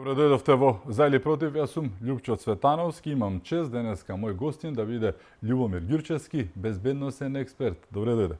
Добро дојдовте во За или против. Јас сум Љупчо Цветановски, имам чест денеска мој гостин да биде Љубомир Ѓурчевски, безбедносен експерт. Добре дојде.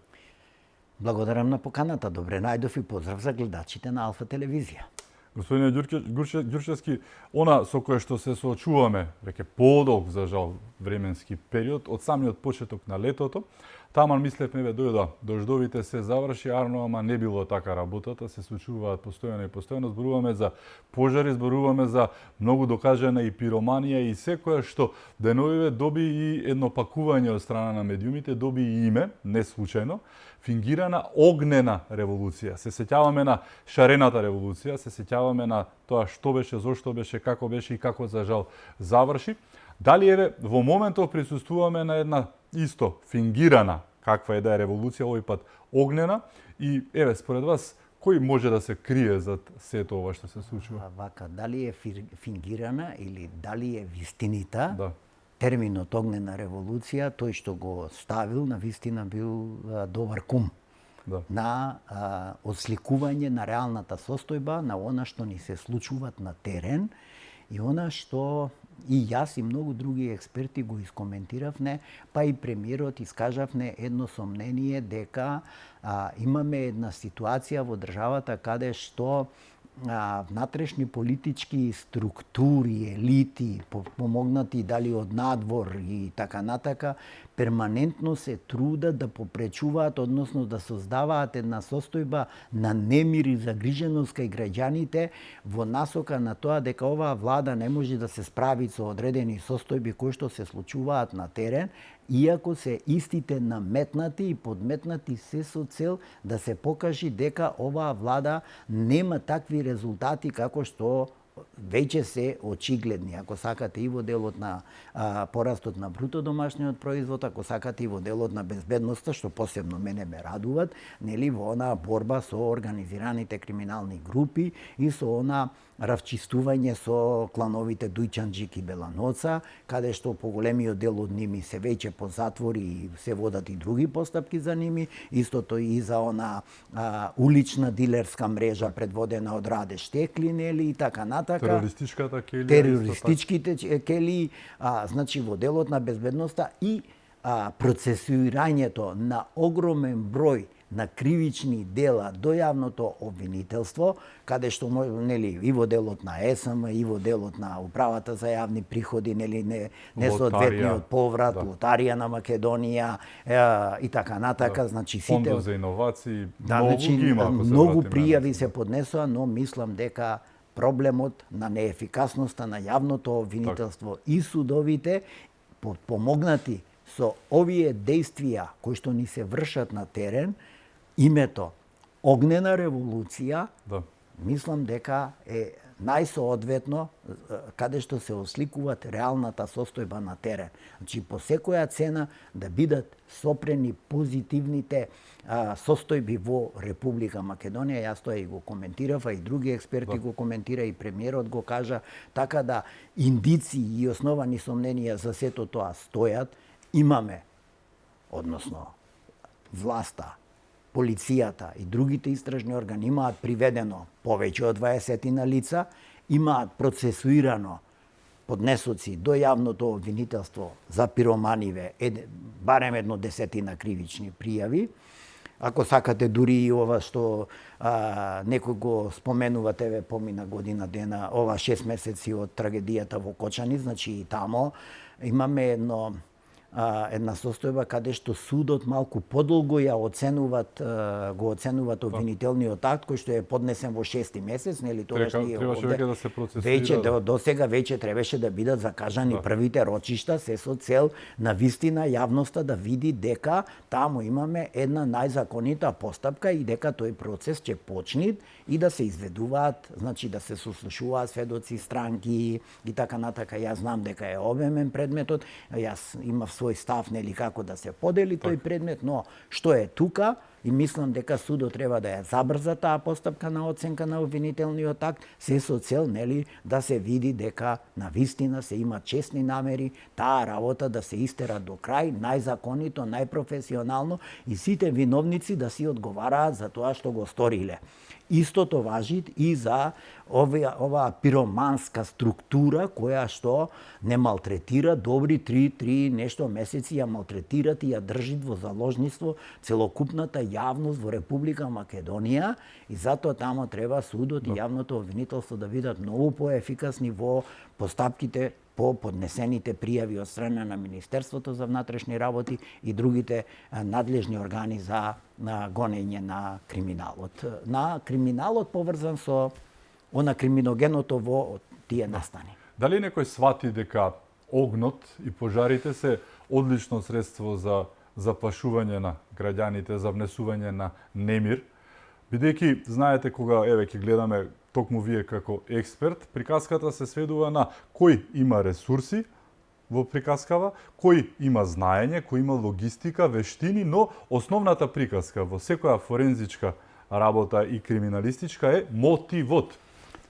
Благодарам на поканата. Добре најдов и поздрав за гледачите на Алфа телевизија. Господине Ѓурчевски, она со кое што се соочуваме веќе подолг за жал временски период од самиот почеток на летото, таман мислевме дојда дождовите се заврши, ама не било така работата, се случуваат постојано и постојано, зборуваме за пожари, зборуваме за многу докажана и пироманија и секоја што деновиве доби и едно пакување од страна на медиумите, доби и име, не случајно, фингирана огнена револуција. Се сеќаваме на шарената револуција, се сеќаваме на тоа што беше, зошто беше, како беше и како за жал заврши. Дали еве во моментов присуствуваме на една исто фингирана каква е да е револуција, овој пат огнена, и еве според вас кој може да се крие зад сето ова што се случува? Вака, дали е фингирана или дали е вистинита? Да. Терминот огнена револуција, тој што го ставил, на вистина бил добар кум. Да. На осликување на реалната состојба, на она што ни се случуваат на терен и она што и јас и многу други експерти го искоментиравме, па и премиерот искажавме едно сомнение дека имаме една ситуација во државата каде што внатрешни политички структури, елити, помогнати дали од надвор и така натака, перманентно се трудат да попречуваат, односно да создаваат една состојба на немир и загриженост кај граѓаните во насока на тоа дека оваа влада не може да се справи со одредени состојби кои што се случуваат на терен, иако се истите наметнати и подметнати се со цел да се покажи дека оваа влада нема такви резултати како што веќе се очигледни, ако сакате и во делот на порастот на бруто домашниот производ, ако сакате и во делот на безбедноста, што посебно мене ме радуваат, нели во она борба со организираните криминални групи и со она равчистување со клановите Дујчанџик и Беланоца, каде што поголемиот дел од ними се веќе по затвори и се водат и други постапки за ними, истото и за она улична дилерска мрежа предводена од Раде Штекли, нели, и така натака. Терористичката келија. Терористичките келии, значи во делот на безбедноста и процесуирањето на огромен број на кривични дела до јавното обвинителство, каде што нели и во делот на ЕСМ, и во делот на управата за јавни приходи, нели несоодветниот поврат, да. Лотарија на Македонија и така натака, да. Значи сите Фондот за иновации, да, многу пријави се поднесоа, но мислам дека проблемот на неефикасноста на јавното обвинителство и судовите помогнати со овие действија кои што ни се вршат на терен, името огнена револуција, да. Мислам дека е најсоодветно каде што се осликуваат реалната состојба на терен. Значи, по секоја цена да бидат сопрени позитивните состојби во Република Македонија. Јас тоа и го коментирав, а и други експерти да. Го коментира, и премиерот го кажа, така да индиции и основани сомненија за сето тоа стојат. Имаме, односно, власта, полицијата и другите истражни органи имаат приведено повеќе од 20 лица, имаат процесуирано поднесоци до јавното обвинителство за пироманиве, барем 10 кривични пријави. Ако сакате, дури и ова што некој го споменува, еве помина година дена, ова 6 месеци од трагедијата во Кочани, значи и тамо имаме една состојба каде што судот малку подолго ја го оценуваат обвинителниот акт кој што е поднесен во 6-ти месец, нели тогаш ние овде да се процесира. Веќе до сега требаше да бидат закажани да. Првите рочишта, се со цел на вистина јавноста да види дека таму имаме една најзаконита постапка и дека тој процес ќе почне и да се изведуваат, значи да се сослушуваат сведоци, странки и така натака. Јас знам дека е обемен предметот, јас имав свој став, нели, како да се подели тој предмет, но што е тука и мислам дека судот треба да ја забрза таа постапка на оценка на обвинителниот акт, се со цел нели да се види дека навистина се има честни намери таа работа да се истера до крај, најзаконито, најпрофесионално и сите виновници да си одговараат за тоа што го сториле. Истото важи и за оваа пироманска структура која што не малтретира добри 3 нешто месеци, ја малтретират и ја држит во заложниство целокупната јавност во Република Македонија и затоа тамо треба судот и јавното обвинителство да бидат многу поефикасни во постапките по поднесените пријави од страна на Министерството за внатрешни работи и другите надлежни органи за гонење на криминалот. На криминалот поврзан со она криминогеното во тие настани. Дали некој свати дека огнот и пожарите се одлично средство за запашување на граѓаните, за внесување на немир, бидејќи знаете кога ќе гледаме токму вие како експерт, приказката се сведува на кој има ресурси во приказкава, кој има знаење, кој има логистика, вештини, но основната приказка во секоја форензичка работа и криминалистичка е мотивот.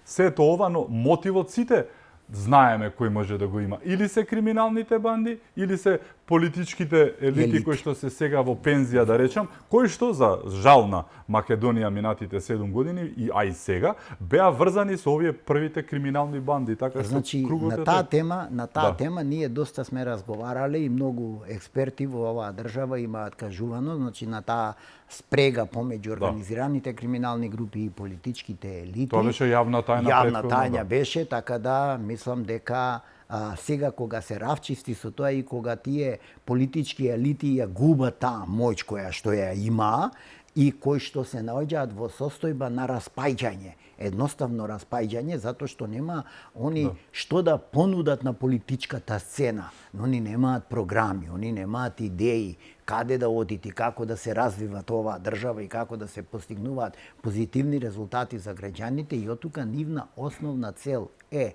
Сето ова, но мотивот сите знаеме кој може да го има. Или се криминалните банди, или се политичките елити кои што се сега во пензија, да речам, кои што за жал на Македонија минатите 7 години а и сега беа врзани со овие првите криминални банди, така што кругот на таа тема ние доста сме разговарале и многу експерти во оваа држава имаат кажувано, на таа спрега помеѓу организираните криминални групи и политичките елити. Тоа беше јавна тајна. Јавна тајна беше, така да мислам дека сега кога се равчисти со тоа и кога тие политички елити ја губат таа моќ која што ја има и кои што се наоѓаат во состојба на распајање, едноставно распајање, затоа што нема они што да понудат на политичката сцена, но они немаат програми, они немаат идеи каде да одите, како да се развиват оваа држава и како да се постигнуваат позитивни резултати за граѓаните и оттука нивна основна цел е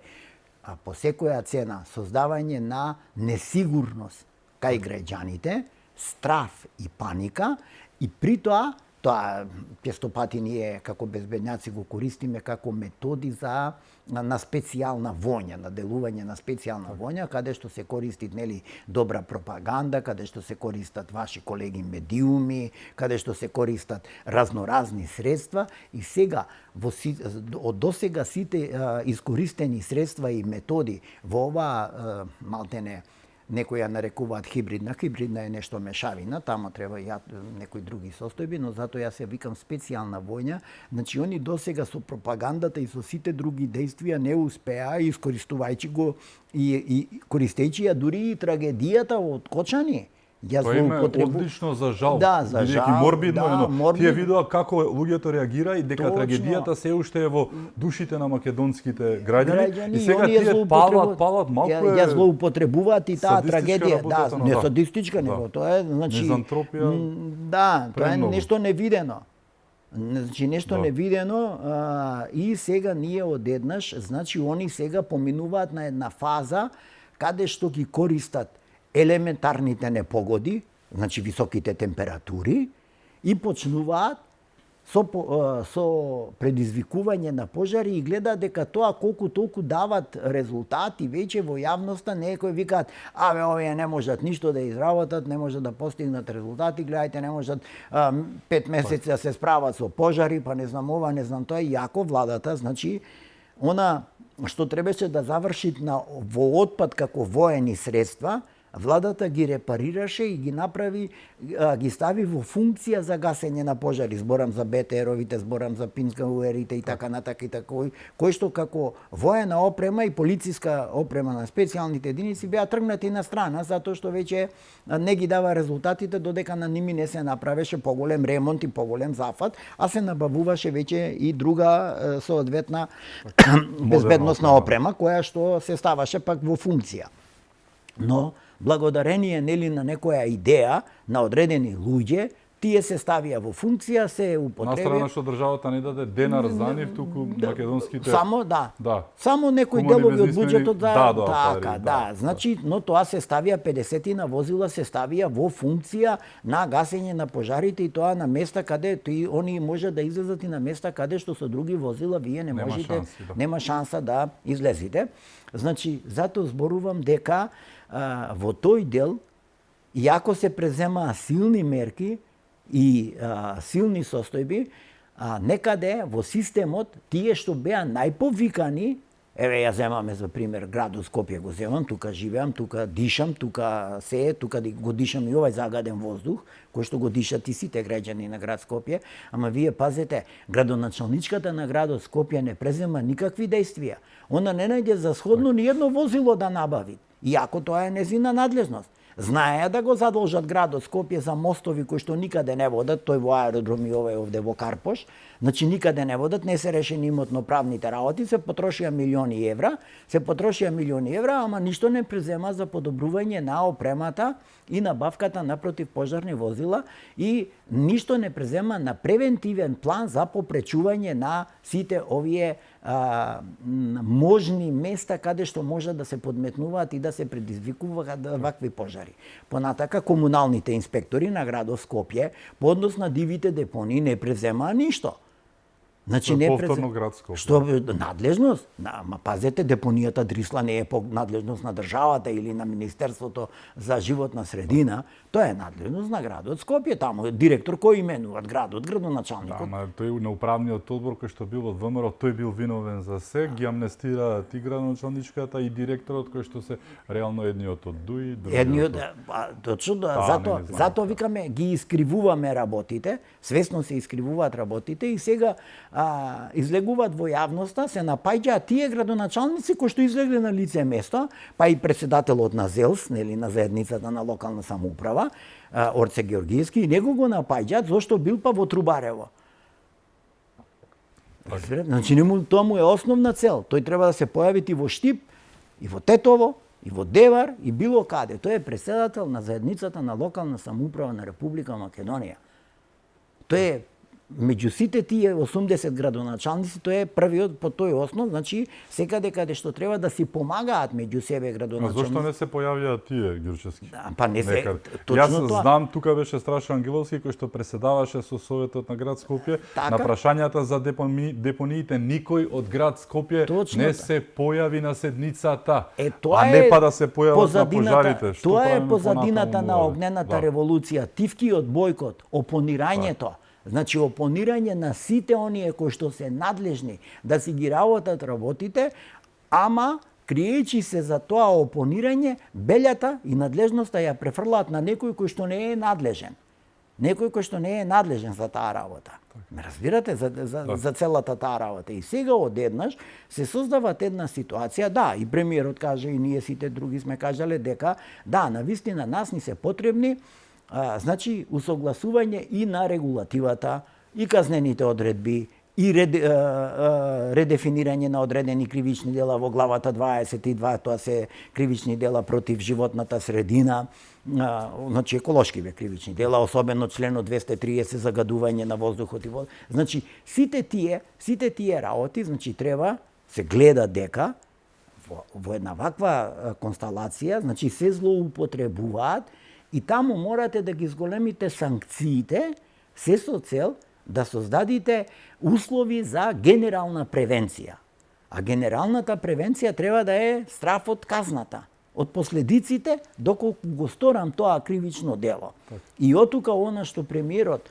по секоја цена создавање на несигурност кај граѓаните, страф и паника и при тоа често пати ние како безбедњаци го користиме како методи на специјална воња, на делување на специјална воња, каде што се користи добра пропаганда, каде што се користат ваши колеги медиуми, каде што се користат разноразни средства и сега од досега сите искористени средства и методи во оваа малтене некои ја нарекуваат хибридна. Хибридна е нешто мешавина, тамо треба и некои други состојби, но затоа јас ја викам специјална војна. Значи, они досега со пропагандата и со сите други действија не успеа, искористувајќи го и користејќи ја дури и трагедијата од Кочани. Тоа име одлично за жал. Да, за жал. Морбидно, но тие видоа како луѓето реагира и дека трагедијата се уште е во душите на македонските граѓани и сега тие палат малку ја злоупотребуваат и таа трагедија, не садистичка, него тоа е, значи мизантропија. Да, тоа е нешто невидено. Значи нешто невидено и сега ние одеднаш, значи они сега поминуваат на една фаза каде што ги користат елементарните непогоди, значи високите температури, и почнуваат со предизвикување на пожари и гледаат дека тоа колку толку дават резултати веќе во јавноста, некои викаат, овие не можат ништо да изработат, не можат да постигнат резултати, гледајте, не можат 5 месеци да се справат со пожари, па не знам ова, не знам тоа, иако владата, значи, она што требаше да заврши во отпад како воени средства, владата ги репарираше и ги направи, ги стави во функција за гасење на пожари. Зборам за БТР-овите, зборам за пинскауерите и така натака и така, кои што како воена опрема и полициска опрема на специјалните единици беа тргнати на страна, затоа што веќе не ги дава резултатите додека на ними не се направеше поголем ремонт и поголем зафат, а се набавуваше веќе и друга соодветна безбедносна опрема која што се ставаше пак во функција. Но благодарение на некоја идеја на одредени луѓе, тие се ставија во функција, се употребија. Настрана што државата не даде денар за нив, туку македонските Само Само некои делови од буџетот значи, но тоа се ставија 50 возила се ставија во функција на гасење на пожарите и тоа на места каде они може да излезат и на места каде што со други возила вие не можете, нема шанса да излезете. Значи, затоа зборувам дека во тој дел, иако се преземаа силни мерки и силни состојби, некаде во системот тие што беа најповикани, еве ја земаме за пример градот Скопје го земам, тука живеам, тука дишам, тука го дишам и овај загаден воздух, кој што го дишат и сите граѓани на град Скопје, ама вие пазете, градоначалничката на градот Скопје не презема никакви действија. Она не најде за сходно ни едно возило да набави, иако тоа е незина надлежност. Знаеа да го задолжат градот Скопје за мостови кои што никаде не водат, тој во аеродром и овој овде во Карпош, значи никаде не водат, не се решени имотно-правните работи, се потрошија милиони евра, ама ништо не презема за подобрување на опремата и набавката на противпожарни возила и ништо не презема на превентивен план за попречување на сите овие можни места каде што може да се подметнуваат и да се предизвикуваат вакви пожари. Понатака, комуналните инспектори на градот Скопје по однос на дивите депонии не преземаа ништо. Значи не повторно град Скопје. Што надлежност? Ма пазете, депонијата Дрисла не е по надлежност на државата или на Министерството за животна средина, тоа е надлежност на градот Скопје, таму директор кој именуваат градоначалникот. Ама тој на управниот одбор кој што бил од ВМРО, тој бил виновен за се, ги амнестира и градоначалничката и директорот кој што се реално едниот од ДУИ, другиот. Точно, затоа викаме ги искривуваме работите, свесно се искривуваат работите и сега излегуваат во јавноста, се напаѓаат тие градоначалници кои што излегле на лице место, па и председателот на ЗЕЛС, нели, на заедницата на локална самоуправа, Орце Георгиевски, и него го напаѓаат зошто бил па во Трубарево. Значи, тоа му е основна цел. Тој треба да се појави и во Штип, и во Тетово, и во Девар, и било каде. Тој е председател на заедницата на локална самоуправа на Република Македонија. Тој е меѓу сите тие 80 градоначалници, тој е првиот по тој основ, значи секаде каде што треба да си помагаат меѓу себе градоначалници. А зошто не се појавија тие, Ѓурчевски? Па не се, точно тоа. Јас знам, тука беше Страшо Ангеловски кој што преседаваше со Советот на град Скопје, на прашањата за депониите никој од град Скопје не се појави на седницата, а не па да се појават на пожарите. Тоа е позадината на огнената револуција, тивкиот бојкот, опонирањето. Значи, опонирање на сите оние кои што се надлежни да си ги работат работите, ама, криејќи се за тоа опонирање, белјата и надлежноста ја префрлаат на некој кој што не е надлежен. Некој кој што не е надлежен за таа работа. Ме разбирате за целата таа работа. И сега одеднаш се создава една ситуација, и премиерот каже и ние сите други сме кажале дека навистина нас ни се потребни значи усогласување и на регулативата, и казнените одредби, и редефинирање на одредени кривични дела во главата 22, тоа се кривични дела против животната средина, значи еколошки кривични дела, особено членот 230 загадување на воздухот и вода. Значи сите тие работи, значи треба се гледа дека во една ваква консталација, значи се злоупотребуваат. И таму морате да ги зголемите санкциите, се со цел да создадите услови за генерална превенција. А генералната превенција треба да е страф од казната, од последиците, доколку го сторам тоа кривично дело. И оттука она што премиерот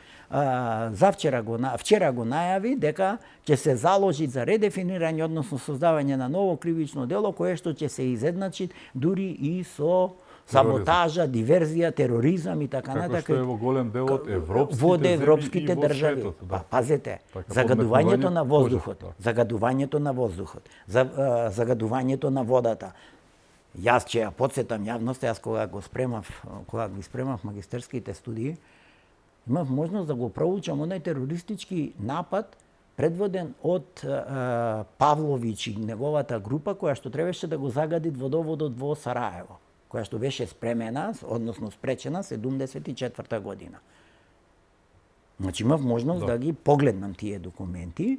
вчера го најави, дека ќе се заложи за редефинирање, односно создавање на ново кривично дело, кое што ќе се изедначи дури и со саботажа, диверзија, тероризам и така натака. Како што е во голем дел од европските држави. Пазете, загадувањето на воздухот, загадувањето на водата. Јас ќе ја потсетам јавноста, јас кога ги спремав магистерските студии, имав можност да го проучам онај терористички напад предводен од Павлович и неговата група, која што требаше да го загади водоводот во Значи имав можност да ги погледнам тие документи.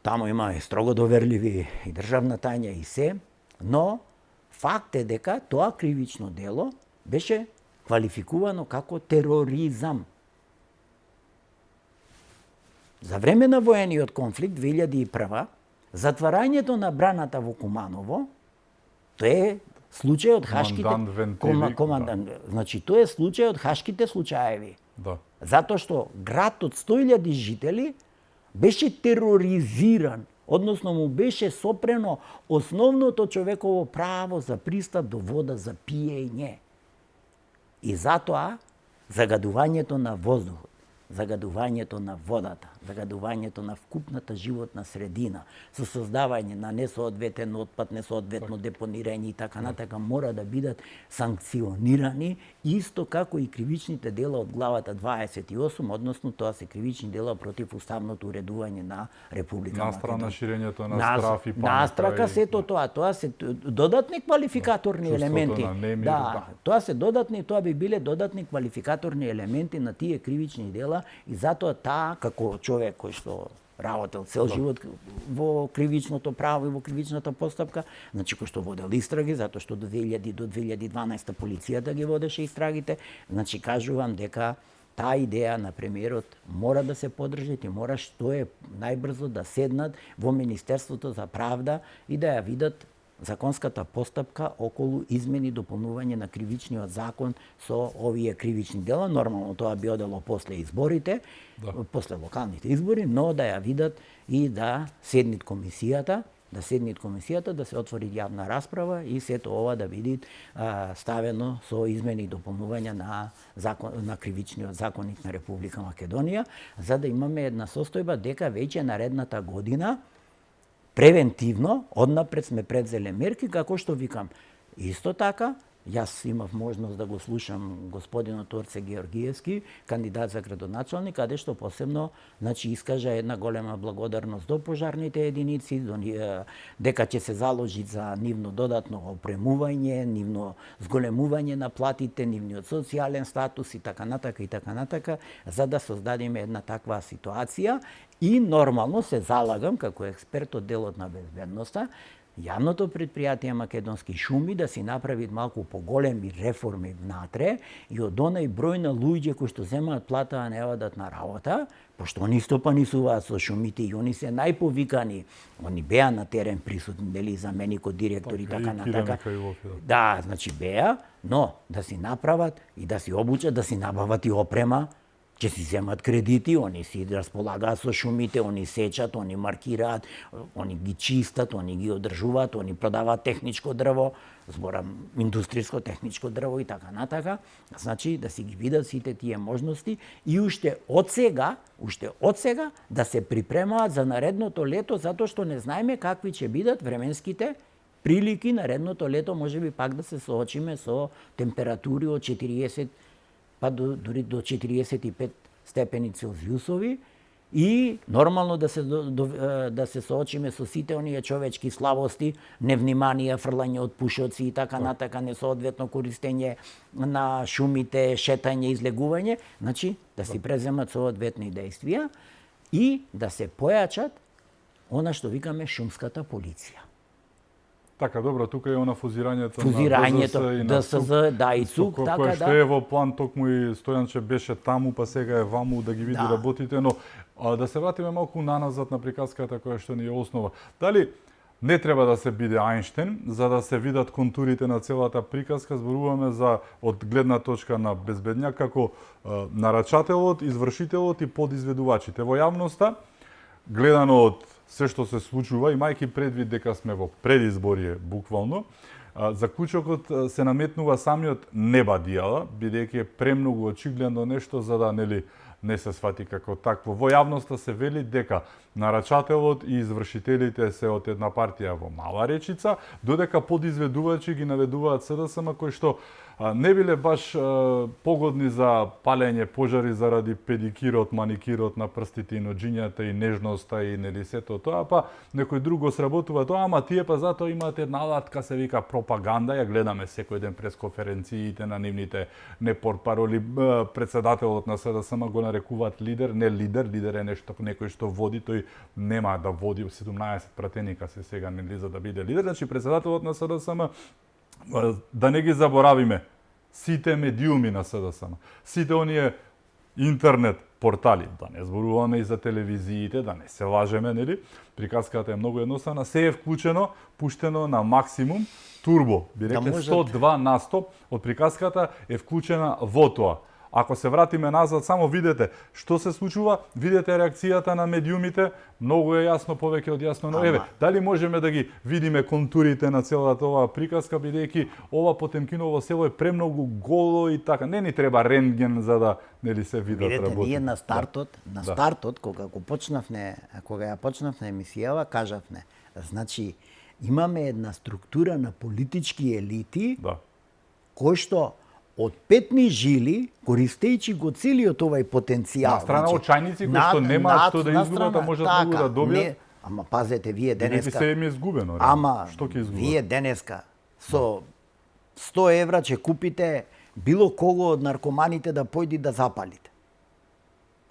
Таму има строго доверливи и државна тајна и се, но факт е дека тоа кривично дело беше квалификувано како тероризам. За време на воениот конфликт 2001, затварањето на браната во Куманово, тоа е случај од хашките командант. Значи тоа е случај од хашките случаеви. Да. Затоа што град од 100.000 жители беше тероризиран, односно му беше сопрено основното човеково право за пристап до вода за пиење. И затоа загадувањето на воздухот, загадувањето на водата, загадувањето на вкупната животна средина, со создавање на несоодветен отпад, несоодветно депонирање и така натака, мора да бидат санкционирани, исто како и кривичните дела од главата 28, односно тоа се кривични дела против уставното уредување на Република Македонија. Настрана ширењето на страф и паника. Настрака сето тоа се додатни квалификаторни елементи. Да, тоа се додатни, тоа би биле додатни квалификаторни елементи на тие кривични дела и затоа таа како човек кој што работел цел живот во кривичното право и во кривичната постапка, значи кој што водел истраги, затоа што до 2000 до 2012 полицијата ги водеше истрагите, значи кажувам дека таа идеја на премиерот мора да се поддржи и мора што е најбрзо да седнат во Министерството за правда и да ја видат законската постапка околу измени и дополнување на кривичниот закон со овие кривични дела. Нормално тоа би одело после изборите, после локалните избори, но да ја видат и да седнат комисијата, да се отвори јавна расправа и сето ова да биде ставено со измени и дополнување на кривичниот законник на Република Македонија, за да имаме една состојба дека веќе наредната година превентивно, однапред сме предзеле мерки, како што викам. Исто така, јас имав можност да го слушам господинот Орце Георгиевски, кандидат за градоначалник, каде што посебно искажа една голема благодарност до пожарните единици, дека ќе се заложи за нивно додатно опремување, нивно зголемување на платите, нивниот социјален статус и така натака, за да создадеме една таква ситуација. И нормално се залагам, како експерт од делот на безбедноста, јавното предпријатие Македонски шуми да си направи малку поголеми реформи внатре и од онај број на луѓе кои што земаат плата, а не одат на работа, пошто они стопанисуваат со шумите и они се најповикани, они беа на терен присутни, нели, заменикот директор и така натака. Да, значи беа, но да си направат и да си обучат, да си набават и опрема, ќе си земат кредити, они си располагаат со шумите, они сечат, они маркираат, они ги чистат, они ги одржуваат, они продаваат техничко дрво, зборам индустријско техничко дрво и така натака. Значи да си ги видат сите тие можности и уште од сега да се припремаат за наредното лето, затоа што не знаеме какви ќе бидат временските прилики наредното лето, можеби пак да се соочиме со температури од 40 па дури до 45 степени Целзиусови и нормално да се соочиме со сите оние човечки слабости, невнимание, фрлање од пушоци и така натака, несоодветно користење на шумите, шетање, излегување, значи да си преземат соодветни дејствија и да се појачат она што викаме шумската полиција. Така, добро, тука е она фузирањето на ДСЗ, да, и ЦУК, така, кој што е во план, токму и Стојанче беше таму, па сега е ваму да ги види работите, но да се вратиме малку наназад на приказката која што ни е основа. Дали не треба да се биде Ајнштен за да се видат контурите на целата приказка? Зборуваме за од гледна точка на безбедњак како нарачателот, извршителот и подизведувачите. Во јавноста, гледано од се што се случува, имајќи предвид дека сме во предизборие буквално, заклучокот се наметнува самиот небадијала, бидејќи е премногу очигледно нешто за да не се свати како такво. Во јавноста се вели дека нарачателот и извршителите се од една партија во Мала Речица, додека подизведувачи ги наведуваат СДСМ кои што не биле баш погодни за палење пожари заради педикирот, маникирот на прстите и ноџињата и нежноста и нели сето тоа, па некој друго сработува тоа, ама тие па затоа имаат една алатка се вика пропаганда, ја гледаме секој ден пресконференциите на нивните непортпароли, председателот на СДСМ го нарекуваат лидер, не лидер, лидер е нешто некој што води, тој нема да води 17 пратеника се сега нели за да биде лидер, значи председателот на СДСМ, да не ги заборавиме, сите медиуми на СДСМ, сите оние интернет портали, да не зборуваме и за телевизиите, да не се лажеме, нели? Приказката е многу едноставна, се е вклучено, пуштено на максимум, турбо, би рекле 102% од приказката е вклучена во тоа. Ако се вратиме назад, само видете што се случува, видете реакцијата на медиумите, многу е јасно, повеќе од јасно, но еве, дали можеме да ги видиме контурите на целата оваа приказка, бидејќи ова Потемкиново село е премногу голо и така, не ни треба рентген за да нели се видат работи. Видете, ние на стартот, кога ја почнавме емисијава, кажавме, значи имаме една структура на политички елити, кои што од петни жили, користејќи го целиот овај потенцијал. На страна очајници кои што немаат што да изгубат, а можат многу да добијат. Ама пазете, вие денеска... се им е изгубено. Ама, што ќе изгубат? Вие денеска со 100 евра ќе купите било кого од наркоманите да појди да запалите.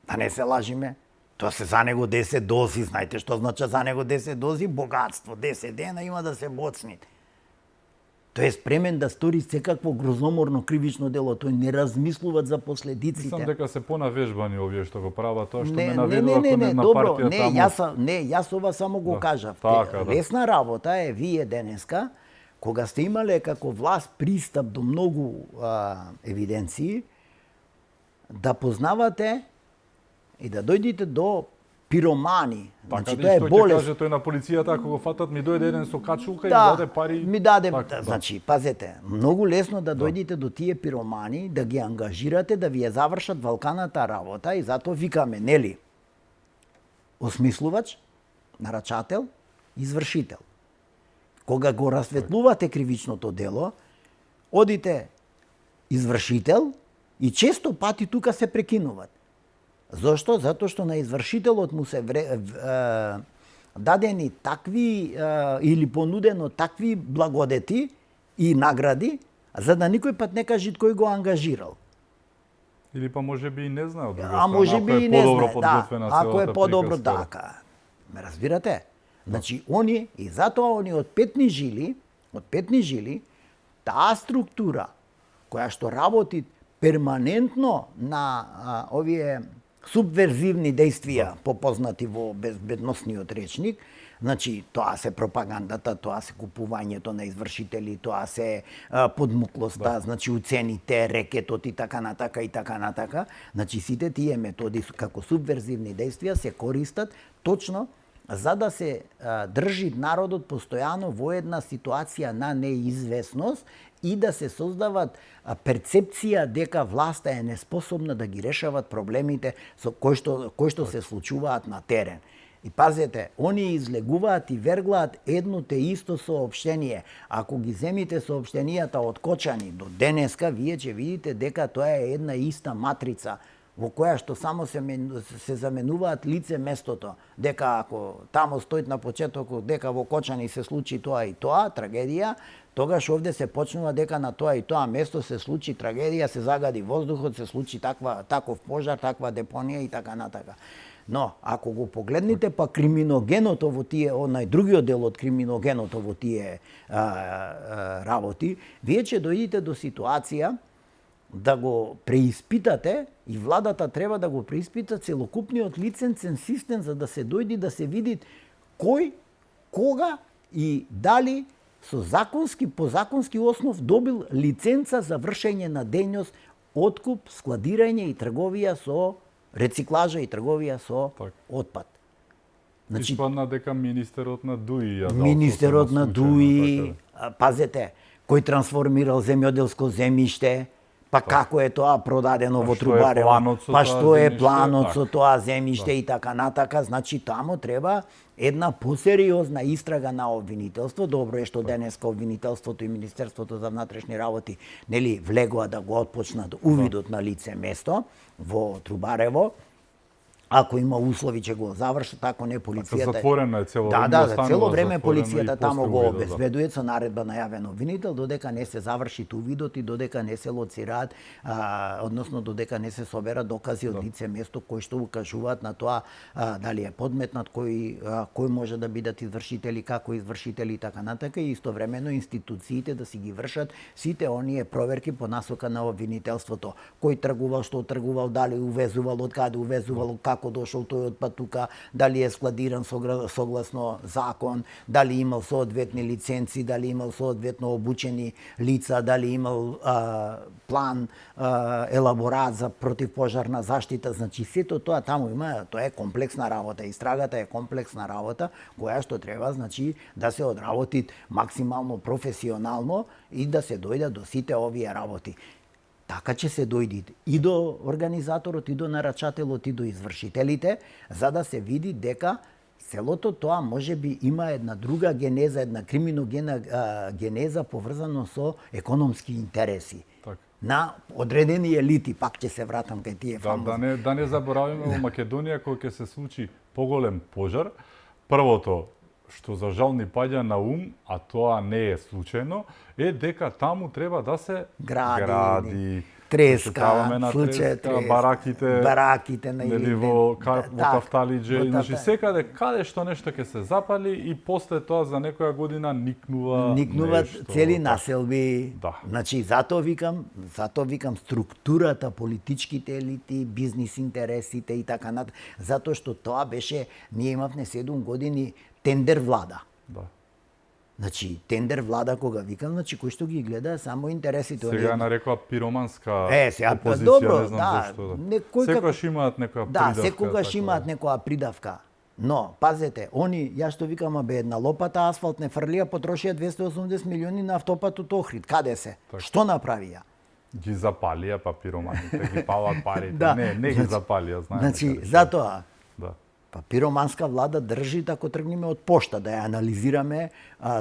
Да не се лажиме. Тоа се за него 10 дози, знаете што значи за него 10 дози? Богатство, 10 дена има да се боцните. Тој е спремен да стори секакво грозоморно кривично дело, тој не размислуваат за последиците. Мислам дека се понавежбани овие што го прават, тоа што ме наведува кон една партија таму. Јас ова само го кажав. Така, лесна работа е вие денеска, кога сте имале како власт пристап до многу евиденции, да познавате и да дојдете до пиромани. Значи тоа е болест. Каже тој на полицијата, ако го фатат, ми дојде еден со качулка и ми даде пари. Ми даде, значи, пазете, многу лесно да дојдете до тие пиромани, да ги ангажирате, да ви ја завршат валканата работа и затоа викаме, нели? Осмислувач, нарачател, извршител. Кога го расветлувате кривичното дело, одите извршител и често пати тука се прекинуваат. Зошто? Затоа што на извршителот му се дадени такви или понудено такви благодети и награди, за да никој пат не кажи кој го ангажирал. Или па може би и не знае од друга страна, може би и не знае, ако е подобро приказка. така. Ме разбирате? Значи, они, и затоа они од петни жили, таа структура која што работи перманентно на овие субверзивни действија, попознати во безбедносниот речник, значи тоа се пропагандата, тоа се купувањето на извршители, тоа се подмуклоста, значи уцените, рекетот и така натака, значи сите тие методи како субверзивни действија се користат точно за да се држи народот постојано во една ситуација на неизвестност и да се создават перцепција дека власта е неспособна да ги решават проблемите со кои што се случуваат на терен. И пазете, они излегуваат и верглаат едно те исто соопштение. Ако ги земите соопштенијата од Кочани до денеска, вие ќе видите дека тоа е една иста матрица во која што само се заменуваат лице местото, дека ако тамо стоит на почетокот дека во Кочани се случи тоа и тоа, трагедија, тогаш овде се почнува дека на тоа и тоа место се случи трагедија, се загади воздухот, се случи таков пожар, таква депонија и така натака. Но, ако го погледнете па криминогеното во тие, другиот дел од криминогеното во тие работи, вие ќе дојдете до ситуација да го преиспитате и владата треба да го преиспита целокупниот лиценцен систем за да се дојди да се види кој, кога и дали со по законски основ добил лиценца за вршење на дејност, откуп, складирање и трговија со рециклажа и трговија со отпад. Значи, испадна дека министерот на ДУИ ја дал. Министерот на ДУИ, пазете, кој трансформирал земјоделско земјиште, Па како е тоа продадено во што е Трубарево? планот со Па тоа што е земјиште? планот со Така. тоа земјиште и така натака? Значи таму треба една посериозна истрага на обвинителство. Добро е што денеска обвинителството и Министерството за внатрешни работи нели влегоа да го отпочнат увидот на лице место во Трубарево. Ако има услови ќе го завршат, ако не полицијата. Затворено е цело време. Да, цело време затворено полицијата и таму после го увидот, обезбедува со наредба на јавен обвинител додека не се заврши увидот и додека не се лоцираат, односно додека не се соберат докази од лице место кои што укажуваат на тоа дали е подметнат, кој може да бидат извршители, како извршители и така натака, и истовремено институциите да си ги вршат сите оние проверки по насока на обвинителството. Кој тргувал, што тргувал, дали увезувал, од каде увезувал, како дошол тој од патука, дали е складиран согласно закон, дали имал соодветни лиценци, дали имал соодветно обучени лица, дали имал план, елаборат за противпожарна заштита. Значи сето тоа таму има, тоа е комплексна работа. Истрагата е комплексна работа која што треба значи да се одработи максимално професионално и да се дојде до сите овие работи. Така ќе се дојди и до организаторот, и до нарачателот, и до извршителите, за да се види дека целото тоа можеби има една друга генеза, една криминогена генеза поврзано со економски интереси. Так. На одредени елити, пак ќе се вратам кај тие фамозни. Да не забораваме во Македонија кога ќе се случи поголем пожар, првото што за жал ни паѓа на ум, а тоа не е случајно, е дека таму треба да се гради. Треска, треска, бараките на нели во Тафталиџе, значи секаде каде што нешто ќе се запали и после тоа за некоја година никнуваат цели населби. Да. Значи затоа викам структурата, политичките елити, бизнис интересите и така натаму, затоа што тоа беше, ние имавме 7 години тендер влада. Да. Значи, тендер влада кога викам, значи кој што ги гледа само интересите. Сега нарекува пироманска опозиција, добро, не знам зашто. Секогаш имаат некоја придавка. Да, секогаш имаат некоја придавка. Но, пазете, они, ја што викам, една лопата асфалт не фрлија, потрошија 280 милиони на автопатот Охрид. Каде се? Так. Што направија? Ги запалија, па пироманите, ги палат парите. Да. Не ги запалија, знаеме. Значи, затоа, да. Па пироманска влада држи, ако тргнеме од пошта, да ја анализираме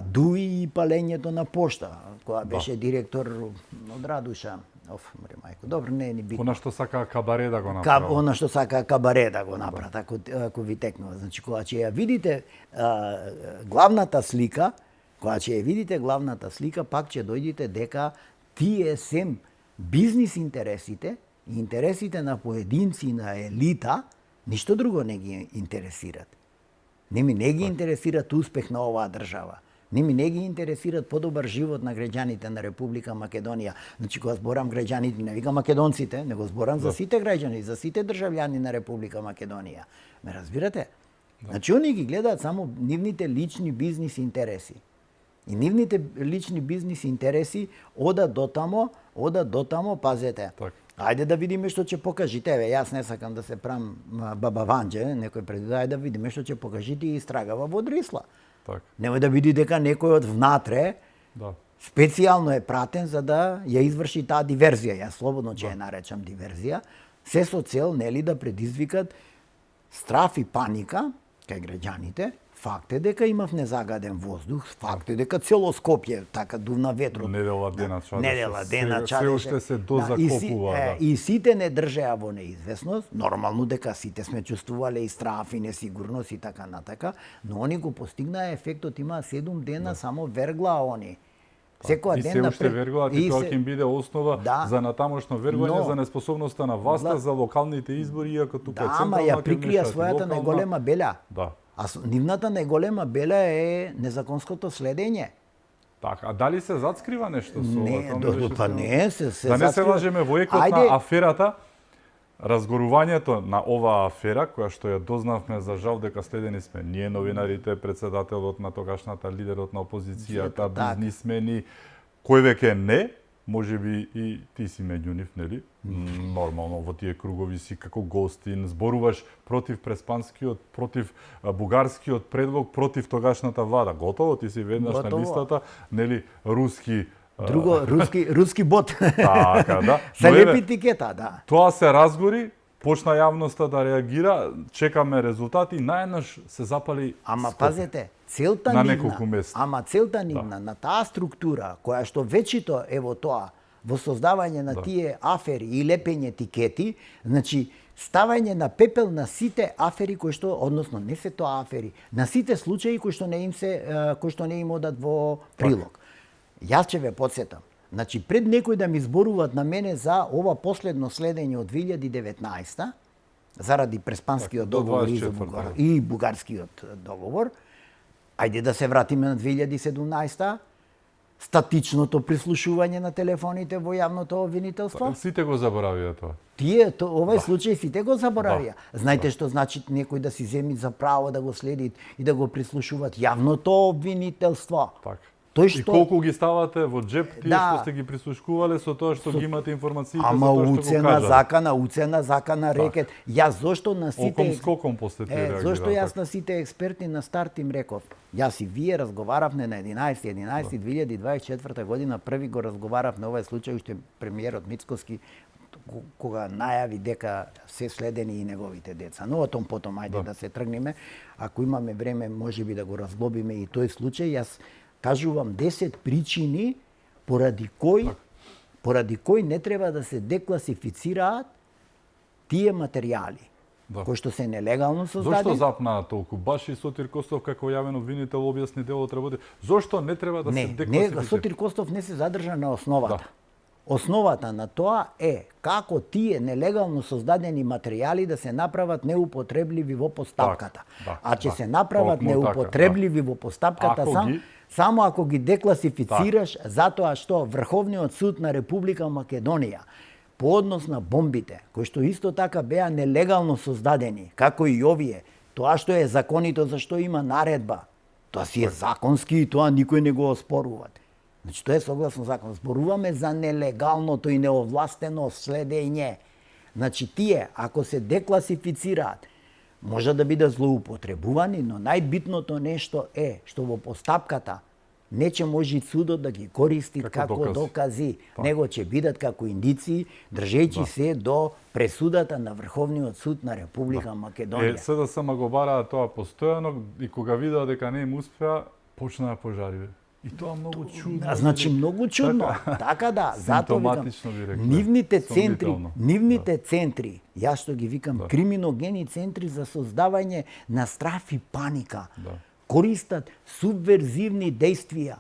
дуи и палењето на пошта, која беше директор од Радуша. Море мајко, добро, не е ни битно. Она што сака Кабаре да го направи. Она што сака Кабаре да го направи, ако ви текнува. Значи, кога ќе ја видите главната слика, пак ќе дојдете дека тие сем бизнис интересите и интересите на поединци на елита, ништо друго не ги интересират. Не ги интересират успех на оваа држава. Не ги интересират подобар живот на граѓаните на Република Македонија. Значи, кога зборам граѓаните, не викам македонците, него зборам за сите граѓани, за сите државјани на Република Македонија. Ме разбирате? Значи, они ги гледаат само нивните лични бизнис интереси. И нивните лични бизнис интереси одат до тамо, пазете. Так. Ајде да видиме што ќе покажите. Еве, јас не сакам да се правам баба Ванџе, некој преди, ајде да видиме што ќе покажите и истрагава во Дрисла. Так. Немој да види дека некој од внатре специјално е пратен за да ја изврши таа диверзија. Јас слободно ќе ја наречам диверзија, се со цел нели да предизвикат страф и паника кај граѓаните. Факт е дека имав незагаден воздух, факт е дека цело Скопје така дувна ветрот. Недела дена чадеше. Се уште се дозакопува. И сите не држеа во неизвестност, нормално дека сите сме чувствувале и страф и несигурност и така натака, но они го постигнаа ефектот, имаа 7 дена само верглаа они. Секоја ден се уште верглаат и тоа ќе им биде основа за натамошно верглање, за неспособноста на власта за локалните избори, иако тука централна ама ја прикрија својата најголема беля. Да. А нивната најголема беля е незаконското следење. Така, а дали се зацкрива нешто со ова? Не, се да не се лажеме во екот на аферата, разгорувањето на оваа афера, која што ја дознавме, за жал дека следени сме ние новинарите, председателот на тогашната лидерот на опозицијата, бизнисмени, кој веќе не, можеби и ти си меѓу нив, нели? Нормално во тие кругови си како гостин, зборуваш против преспанскиот, против бугарскиот предлог, против тогашната влада. Готово, ти си веднаш на листата, нели, руски Друго, руски бот. Така, да. Се Но еве, лепи етикета, да. Тоа се разгори, почна јавноста да реагира, чекаме резултати, наеднаш се запали Ама Скопје. пазете, целта На нивна, неколку места. ама целта нивна на таа структура која што вечито е во тоа, во создавање на тие афери и лепење етикети, значи ставање на пепел на сите афери кои што, односно не се тоа афери, на сите случаи кои што не им одат во прилог. Јас ќе ве потсетам. Значи пред некој да ми зборуваат на мене за ова последно следење од 2019 заради Преспанскиот до договор 24, и Бугарскиот договор, ајде да се вратиме на 2017 статичното прислушување на телефоните во јавното обвинителство. Сите го заборавија тоа. Овој случај сите го заборавија. Знаете што значи некој да си земи за право да го следи и да го прислушуваат јавното обвинителство. Така. Тој што... И колку ги ставате во джеп тие Да. што сте ги прислушкувале со тоа што ги имате информациите Ама за тоа што го уцена закана рекет. Јас зошто на сите Оком скоком после тие реагираа. зошто јас на сите експерти на старт им реков. Јас и вие разговаравме на 11.11.2024 година, први го разговарав на овој случај уште премиерот Мицкоски кога најави дека се следени и неговите деца. Но о том потом ајде да се тргнеме. Ако имаме време можеби да го разглобиме и тој случај. Јас кажувам 10 причини поради кои не треба да се декласифицираат тие материјали кои што се нелегално создадени. Зошто запнаа толку? Баш и Сотир Костов како јавен обвинител објасни делот работи. Зошто не треба да се декласифицира? Не, Сотир Костов не се задржа на основата. Основата на тоа е како тие нелегално создадени материјали да се направат неупотребливи во постапката. А ќе се направат неупотребливи во постапката само ако ги декласифицираш, затоа што Врховниот суд на Република Македонија по однос на бомбите, кои што исто така беа нелегално создадени, како и овие, тоа што е законито, зашто има наредба, тоа си е законски и тоа никој не го оспорува. Значи, тоа е согласно закон. Зборуваме за нелегалното и неовластено следење. Значи, тие, ако се декласифицираат, може да бидат злоупотребувани, но најбитното нешто е што во постапката не ќе може судот да ги користи како докази, него ќе бидат како индици, држејќи се до пресудата на Врховниот суд на Република Македонија. СДСМ го бараа тоа постојано и кога видеа дека не им успеа, почнаа пожари. И тоа многу чудно. Значи многу чудно. Така да, затоа викам, нивните центри, јас што ги викам криминогени центри за создавање на страф и паника, користат субверзивни действија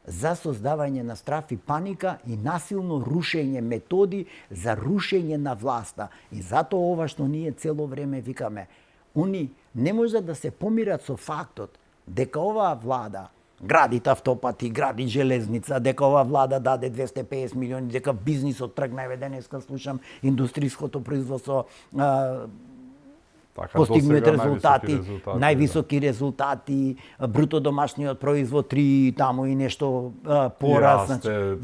за создавање на страф и паника и насилно рушење, методи за рушење на власта. И затоа ова што ние цело време викаме, они не можат да се помират со фактот дека оваа влада гради автопати, гради железница, дека оваа влада даде 250 милиони, дека бизнисот тргна, еве денеска слушам, индустријското производство постигнат резултати, највисоки резултати, бруто домашниот производ 3 таму и нешто порас,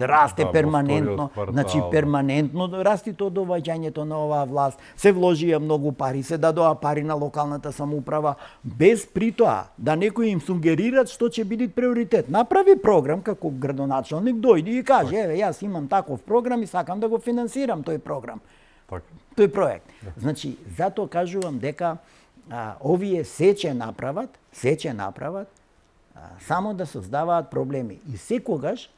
расте перманентно, значи перманентно расти тоа доваѓањето на оваа власт. Се вложија многу пари, се дадоа пари на локалната самоуправа, без при тоа да некои им сугерираат што ќе биде приоритет. Направи програм како градоначалник, дојди и каже, еве јас имам таков програм и сакам да го финансирам тој програм. Тој проект. Значи, затоа кажувам дека овие се ќе направат, само да создаваат проблеми. И секогаш,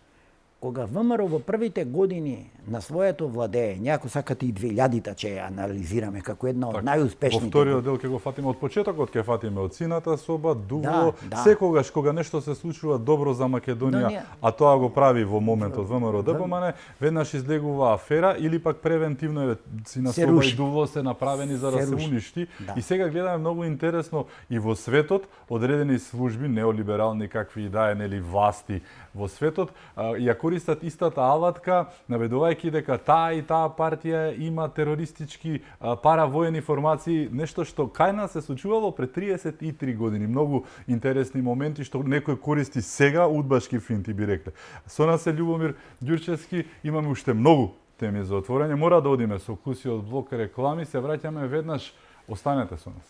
кога ВМРО во првите години на своето владење, ако сакате и 2000-та ќе анализираме како една од најуспешните. Во вториот дел ќе го фатиме од почетокот, ќе фатиме од сината соба, дуво, секогаш кога нешто се случува добро за Македонија, а тоа го прави во моментот ВМРО ДПМН, веднаш излегува афера или пак превентивно сина соба и дуво се направени за да се уништи. И сега гледаме многу интересно и во светот одредени служби неолиберални какви и да е нели власти во светот ја користат истата алатка, наведувајќи дека таа и таа партија има терористички паравоени формации, нешто што кај нас се случувало пред 33 години. Многу интересни моменти што некој користи сега удбашки финти би рекле. Со нас е Љубомир Ѓурчевски, имаме уште многу теми за отворање. Мора да одиме со кусиот блок реклами, се враќаме веднаш, останете со нас.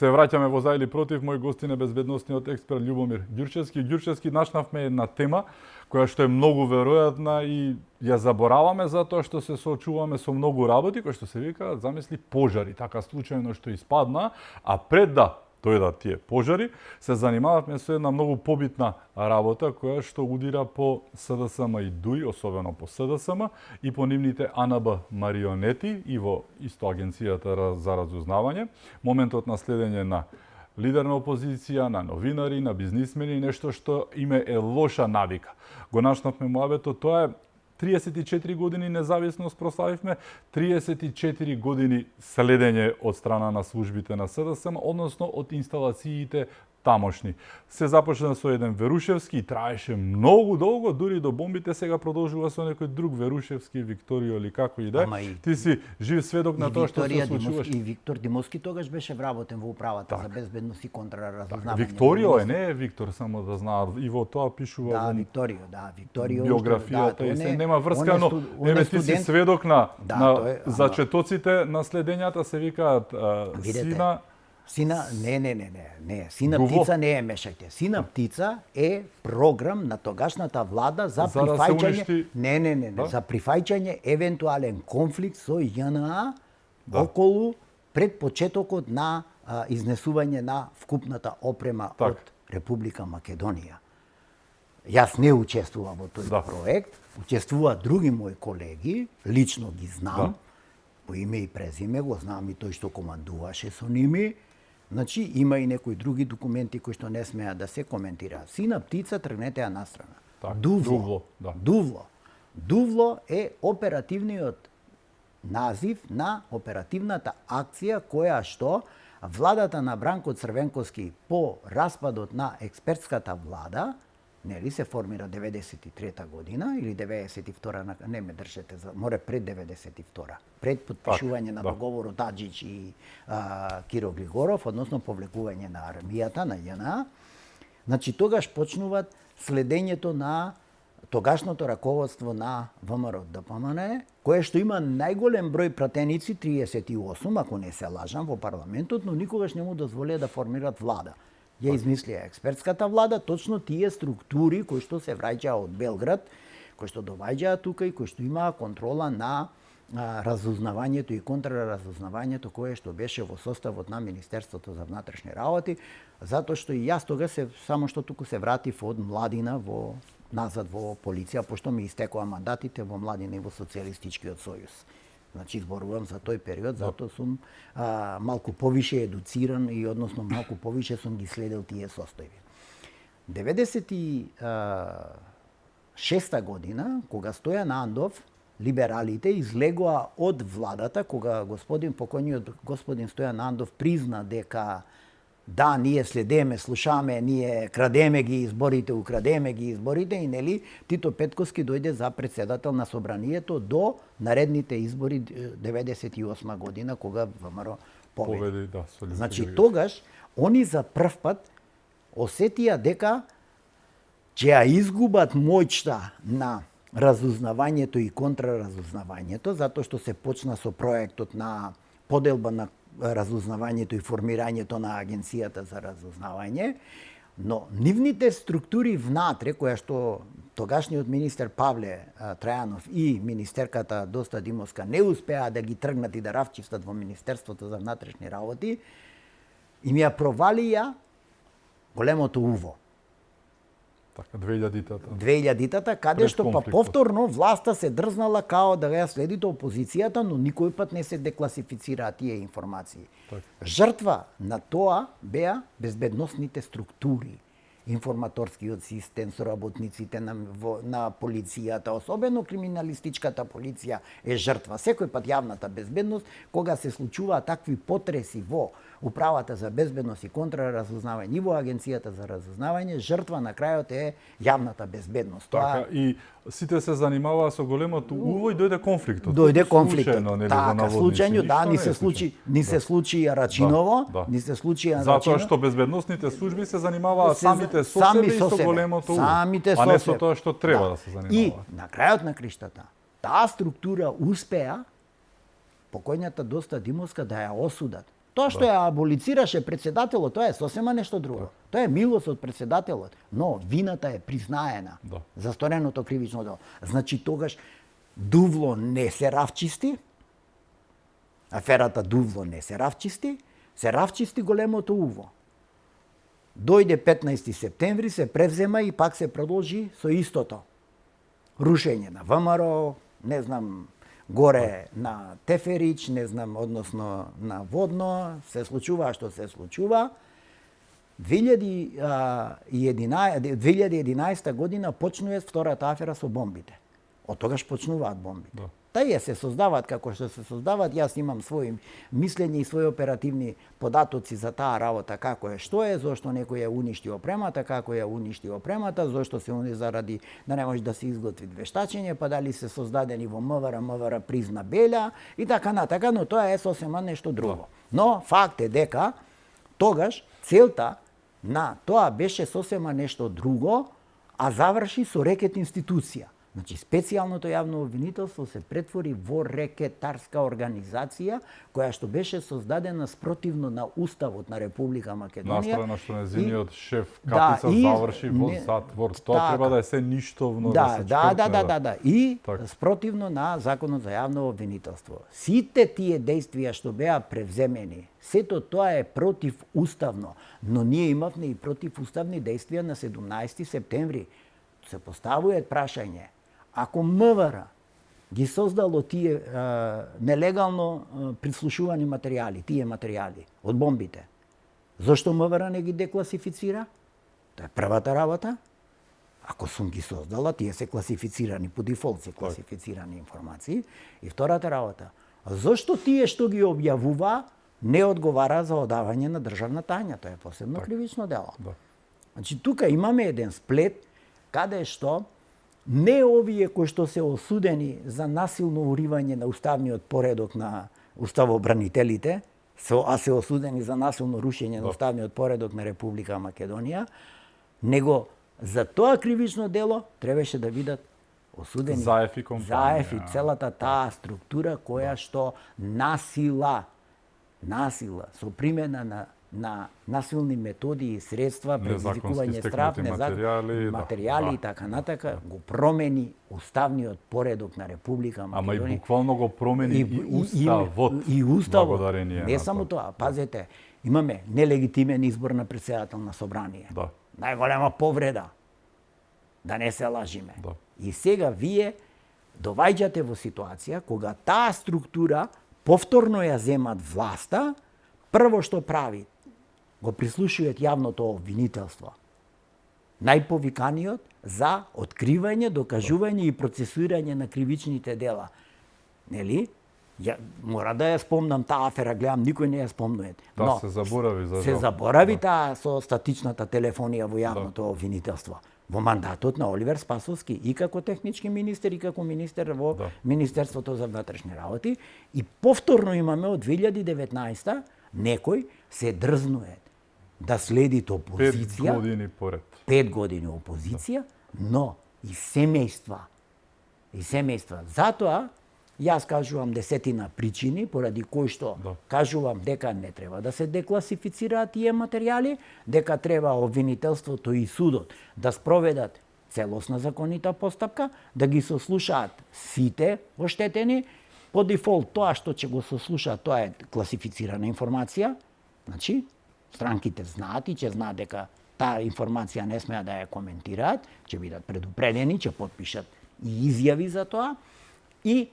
Се враќаме во за или против. Мој гостин е безбедносниот експерт Љубомир Ѓурчевски. Ѓурчевски, начнавме една тема која што е многу веројатна и ја забораваме затоа што се соочуваме со многу работи кои што се викаат, замисли, пожари, така случајно што испадна, а пред да дојдат тие пожари, се занимававме со една многу побитна работа која што удира по СДСМ и ДУИ, особено по СДСМ и по нивните АНБ марионети и во исто Агенцијата за разузнавање. Моментот на следење на лидер на опозиција, на новинари, на бизнисмени, нешто што име е лоша навика. Го начнавме муабетот, тоа е 34 години независност прославивме, 34 години следење од страна на службите на СДСМ, односно од инсталациите тамошни. Се започна со еден Верушевски и траеше многу долго, дури до бомбите сега продолжува со некој друг Верушевски, Викторио или како и да е. Ти си жив сведок на тоа што се случуваше. И Виктор Димовски тогаш беше вработен во управата за безбедност и контраразузнавање. Викторио е, не е Виктор, само да знаат. И во тоа пишува во Викторио, биографијата и се нема врска, но еве ти си сведок на зачетоците на следењата, се викаат сина. Сина, не. Сина птица не е, мешајте. Сина птица е програм на тогашната влада за прифаќање, за прифаќање евентуален конфликт со ЈНА околу пред почетокот на изнесување на вкупната опрема од Република Македонија. Јас не учествував во тој проект, учествуваат други мои колеги, лично ги знам, по име и презиме, го знам и тој што командуваше со ними. Значи, има и некои други документи кои што не смеат да се коментираат. Сина птица, тргнете ја настрана. Дувло е оперативниот назив на оперативната акција која што владата на Бранко Црвенковски по распадот на експертската влада, нели се формира 93-та година или 92-та, не ме држете за, море пред 92-та, пред подпишување на договорот Аџич и Киро Глигоров, односно повлекување на армијата на ЈНА. Значи тогаш почнуваат следењето на тогашното раководство на ВМРО ДПМН, кое што има најголем број пратеници, 38, ако не се лажам, во парламентот, но никогаш не му дозволија да формират влада. Ја измислија експертската влада, точно тие структури кои што се враќаа од Белград, кои што доваѓаа тука и кои што имаа контрола на разузнавањето и контраразузнавањето кое што беше во составот на Министерството за внатрешни работи, затоа што и јас тога само што туку се вратив од младина назад во полиција, пошто ми истекоа мандатите во младина и во Социјалистичкиот сојуз. Значи, зборувам за тој период, затоа сум малку повише едуциран и односно малку повише сум ги следел тие состојби. 96-та година, кога Стојан Андов, либералите излегоа од владата, кога покојниот господин Стојан Андов призна дека да, ние следеме, слушаме, ние крадеме ги изборите, украдеме ги изборите и нели Тито Петковски дојде за председател на собранието до наредните избори 98 година кога ВМРО победи. Значи тогаш они за прв пат осетија дека ќе ја изгубат моќта на разузнавањето и контраразузнавањето, затоа што се почна со проектот на поделба на разузнавањето и формирањето на Агенцијата за разузнавање, но нивните структури внатре, која што тогашниот министер Павле Трајанов и министерката Доста Димовска не успеа да ги тргнат и да равчистат во Министерството за внатрешни работи, им ја провалија големото уво. Така, 2000-тата. 2000-тата, каде што па повторно власта се дрзнала као да ја следите опозицијата, но никој пат не се декласифицираа тие информации. Так. Жртва на тоа беа безбедносните структури, информаторскиот систем, соработниците на полицијата, особено криминалистичката полиција е жртва. Секој пат јавната безбедност, кога се случуваат такви потреси во Управата за безбедност и контраразузнавање и во Агенцијата за разузнавање, жртва на крајот е јавната безбедност. Така, и сите се занимаваа со големото уво и дојде конфликтот. Дојде конфликтот. Така, случајно, да, ни се случи Рачиново, ни се случи Рачиново. Затоа што безбедносните служби се занимаваат самите со себе и со големото уво, а не со тоа што треба да се занимаваат. И на крајот на криштата, таа структура успеа покојната Доста Димовска да ја осудат. Тоа што ја аболицираше председателот, тоа е сосема нешто друго. Тоа е милост од председателот, но вината е признаена за стореното кривично дело. Значи тогаш Дувло не се равчисти, аферата Дувло не се равчисти големото уво. Дојде 15 септември, се превзема и пак се продолжи со истото. Рушење на ВМРО, не знам, горе на Теферич, не знам, односно на Водно, се случува што се случува. 2011 година почнува втората афера со бомбите. Од тогаш почнуваат бомбите. Тие се создаваат како што се создаваат, јас имам своји мислења и своји оперативни податоци за таа работа, како е, што е, зошто некој ја уништи опремата, како ја уништи опремата, зошто се заради да не може да се изготви вештачење, па дали се создадени во МВР призна беля и така натака, но тоа е сосема нешто друго. Но факт е дека тогаш целта на тоа беше сосема нешто друго, а заврши со рекет институција. Значи, специјалното јавно обвинителство се претвори во рекетарска организација која што беше создадена спротивно на Уставот на Република Македонија. Настрана што нејзиниот шеф Капица заврши во затвор. Тоа треба да е се ништовно да се чкртне. Да. И спротивно на Законот за јавно обвинителство. Сите тие действија што беа превземени, сето тоа е противуставно, но ние имавме и противуставни действија на 17 септември. Се поставуваат прашање. Ако МВР ги создало тие нелегално прислушувани материјали, тие материјали од бомбите, зошто МВР не ги декласифицира? Тоа е првата работа. Ако сум ги создала, тие се класифицирани, по дефолт се класифицирани информации. И втората работа, зошто тие што ги објавува не одговара за одавање на државна тајна? Тоа е посебно кривично дело. Значи, тука имаме еден сплет каде што не овие кои што се осудени за насилно уривање на уставниот поредок на уставобранителите, а се осудени за насилно рушење на уставниот поредок на Република Македонија, него за тоа кривично дело требаше да бидат осудени Заев и целата таа структура која што насила со примена на насилни методи и средства, предизвикување страв, материјали и така натака, го промени уставниот поредок на Република Македонија. Ама и буквално го промени и уставот. Не само тоа, пазете, имаме нелегитимен избор на председател на собрание. Најголема повреда. Да не се лажиме. И сега вие доваѓате во ситуација кога таа структура повторно ја земат власта, прво што прави, го прислушуваат јавното обвинителство. Најповиканиот за откривање, докажување и процесуирање на кривичните дела. Нели? Мора да ја спомнам таа афера, гледам, никој не ја спомнува. Да, се заборави за жал. Се заборави таа со статичната телефонија во јавното обвинителство. Во мандатот на Оливер Спасовски и како технички министер и како министер во Министерството за внатрешни работи. И повторно имаме од 2019 некој се дрзнуе да следи опозиција. 5 години поред. 5 години опозиција, но и семејства. Затоа, јас кажувам десетина причини, поради кои што кажувам дека не треба да се декласифицираат тие материјали, дека треба обвинителството и судот да спроведат целосна законита постапка, да ги сослушаат сите оштетени, по дефолт тоа што ќе го сослушаат, тоа е класифицирана информација. Значи, странките знаат и ќе знаат дека таа информација не смеа да ја коментираат, ќе бидат предупредени, ќе потпишат и изјави за тоа и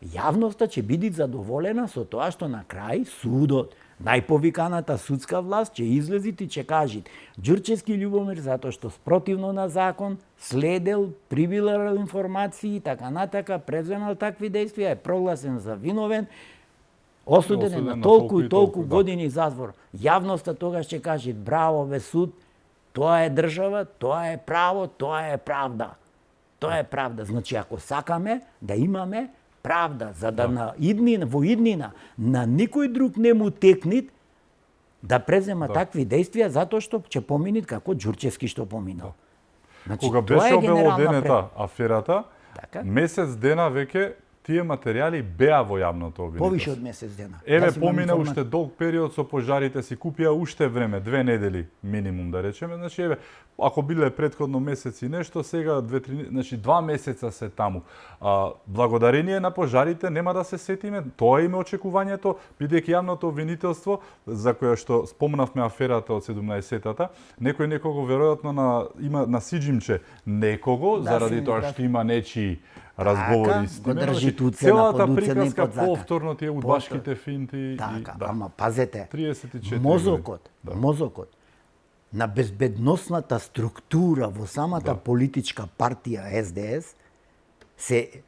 јавноста ќе биде задоволена со тоа што на крај судот, најповиканата судска власт ќе излезит и ќе кажат Ѓурчевски Љубомир затоа што спротивно на закон следел, прибирал информации и така натака, преземал такви действија, е прогласен за виновен, осуден е на толку и толку години затвор. Јавноста тогаш ќе каже браво бе суд, тоа е држава, тоа е право, тоа е правда. Тоа е правда. Значи ако сакаме да имаме правда, за да во иднина на никој друг не му текнит да презема такви действија затоа што ќе поминит како Ѓурчевски што поминал. Значи, кога беше обелоденета аферата, месец дена веќе тие материјали беа во јавното обвинителство. Повише од месец дена. Еве Јас имам помина информација. уште долг период со пожарите, си купија уште време, 2 недели минимум да речеме. Значи еве, ако биле претходно месеци нешто, сега 2-3, значи 2 месеца се таму. Благодарение на пожарите нема да се сетиме, тоа име очекувањето, бидејќи јавното обвинителство за кое што спомнавме аферата од 17-тата, некого веројатно има на сиџимче некого заради тоа што има нечии разговори с тиме. Целата приказка повторно тие удбашките финти. Така, ама пазете, 34 мозокот на безбедносната структура во самата политичка партија СДС се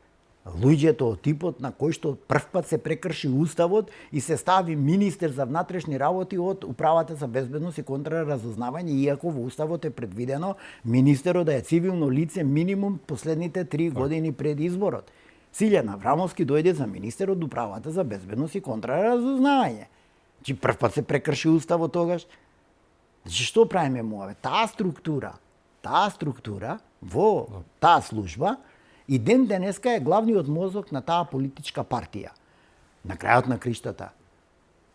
луѓето од типот на кој што првпат се прекрши уставот и се стави министер за внатрешни работи од управата за безбедност и контраразузнавање, иако во уставот е предвидено министерот да е цивилно лице минимум последните 3 години пред изборот. Силјан Аврамовски дојде за министер од управата за безбедност и контраразузнавање. Значи првпат се прекрши уставот тогаш. Значи што правиме муаве? Таа структура во таа служба и ден денеска е главниот мозок на таа политичка партија. На крајот на криштата,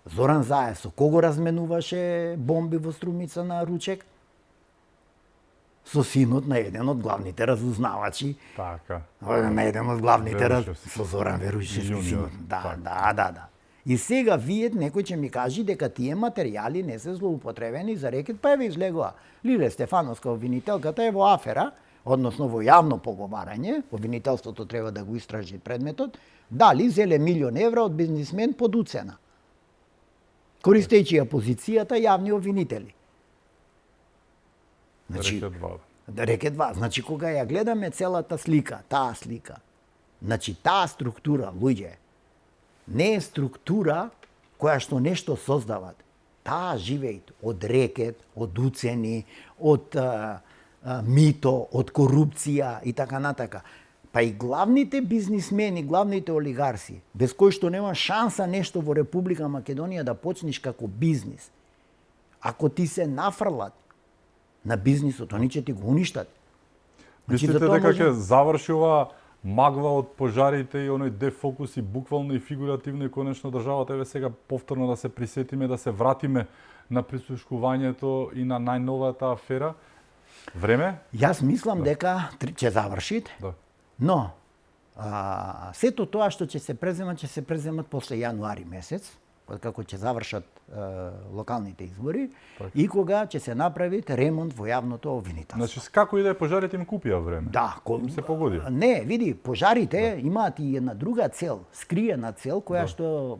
Зоран Заев со кого разменуваше бомби во Струмица на ручек? Со синот на еден од главните разузнавачи. Така. На еден од главните со Зоран Верушевски синот. Да. И сега вие некој ќе ми кажи дека тие материјали не се злоупотребени за рекет, па еве излегува. Лиле Стефановска, обвинителката е во афера, односно во јавно поговарање, обвинителството треба да го истражи предметот, дали зеле €1.000.000 од бизнисмен под уцена, користејќи ја позицијата јавни обвинители. Значи, рекет два. Значи, кога ја гледаме целата слика, таа слика, значи, таа структура, луѓе, не е структура која што нешто создават. Таа живеет од рекет, од уцени, од мито, од корупција и така натака. Па и главните бизнисмени, главните олигарси, без кои што нема шанса нешто во Република Македонија да почнеш како бизнис, ако ти се нафрлат на бизнисот, они ќе ти го уништат. Мислите дека ќе заврши ова магла од пожарите и оној дефокус и буквално и фигуративно и конечно државата еве сега повторно да се присетиме, да се вратиме на прислушкувањето и на најновата афера? Време? Јас мислам дека ќе заврши, но сето тоа што ќе се преземат после јануари месец, како ќе завршат локалните избори, и кога ќе се направи ремонт во јавното обвинителство. Значи, како и да е пожарите им купија време? Да, им се погоди. Не, види, пожарите имаат и една друга цел, скриена цел, која што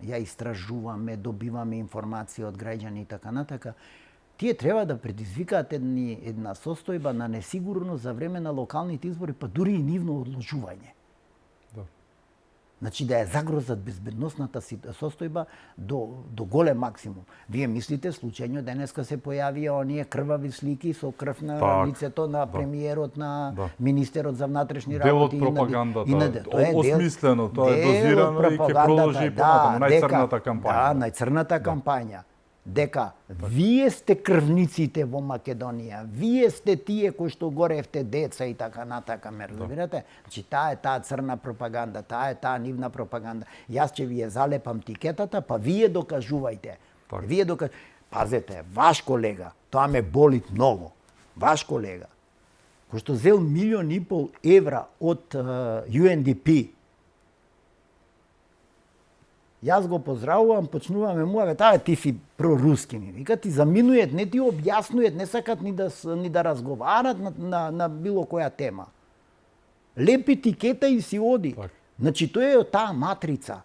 ја истражуваме, добиваме информација од граѓани и така натака. Тие треба да предизвикаат една состојба на несигурност за време на локалните избори, па дури и нивно одложување. Значи да ја загрозат безбедносната состојба до голем максимум. Вие мислите случајно денеска се појавија оние крвави слики со крв на лицето на премиерот, на министерот за внатрешни работи и на пропагандата. Тоа е осмислено, тоа е дозирано и ќе продолжи понатаму најцрната кампања. Да, најцрната кампања. Дека вие сте крвниците во Македонија, вие сте тие кои што горевте деца и така натака, ме разбирате? Значи таа е таа црна пропаганда, таа е таа нивна пропаганда. Јас ќе ви ја залепам тикетата, па вие докажувајте. Вие Пазете, ваш колега, тоа ме боли многу. Ваш колега, кој што зел €1,500,000 од UNDP. Јас го поздравувам, почнуваме му, таа ти си проруски ми. Вика, ти заминујат, не ти објаснујат, не сакат ни да разговарат на било која тема. Лепи тикета и си оди. Значи, тоа е од таа матрица.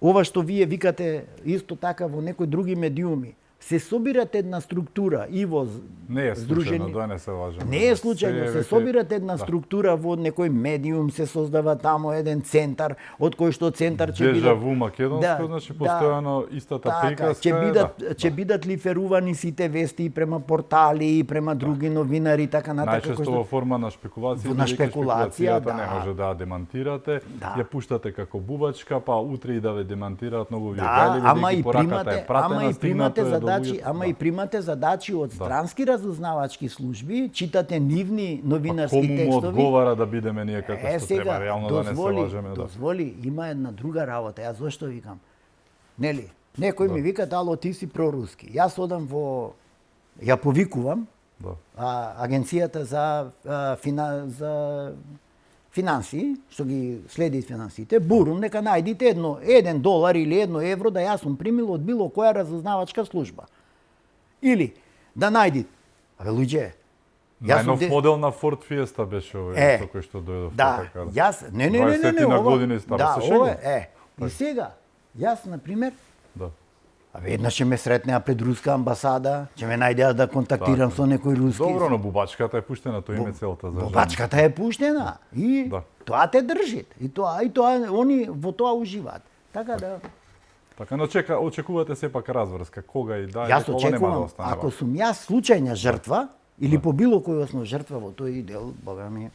Ова што вие викате исто така во некои други медиуми. Се собират една структура и во не е случајно, да не се лажеме. Не е случајно, се собират една структура во некој медиум, се создава тамо еден центар, од кој што центар ќе биде Дежаву македонско, значи постојано истата приказка. Ќе бидат лиферувани сите вести и према портали и према други новинари така натака. Најчесто во форма на спекулација, на спекулација, не може да ја демантирате, ја пуштате како бубачка, па утре и да ве демантираат многу вие гајлеви, дека пораката е пратена, ама и примате за да задачи, луѓето, ама да. и примате задачи од странски разузнавачки служби, читате нивни новинарски Кому му текстови. одговара да бидеме ние како што сега, треба, реално да не се лажеме. Да. дозволи, има една друга работа. Јас зошто викам? Нели, некој ми вика, ало, ти си проруски. Јас одам ја повикувам, Да. агенцијата за финансии, што ги следи финансите, бурум, нека најдите $1 или €1 да јас сум примил од било која разузнавачка служба. Или да најдите. Абе, луѓе, Најнов модел на Ford Fiesta беше овој со кој што дојдов. Да, јас, не, 20 години стар, да, се шегувам. и сега, јас, например, Да. еднаш ќе ме сретнеа пред руска амбасада, ќе ме најдеа да контактирам со некој руски. Добро, но бубачката е пуштена, тој име целта за Бубачката е пуштена и тоа те држит. И тоа они во тоа уживаат. Така да Така, но очекувате сепак разврска, кога и да, јас ова нема да очекувам, остане. ако сум јас случајна жртва или по било кој основ жртва во тој дел, бога ми,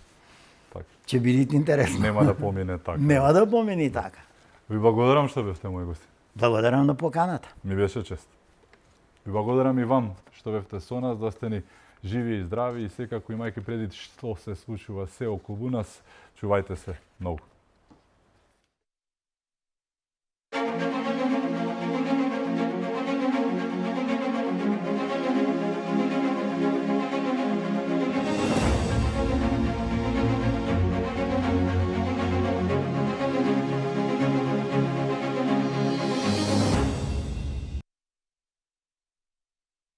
Така. ќе биде интересно. Нема да помине така. Нема да помини така. Ви благодарам што бевте мои гости. Благодарам на поканата. Ми беше чест. Ви благодарам и вам што бевте со нас, да сте ни живи и здрави и секако имајќи предвид што се случува се околу нас, чувајте се многу.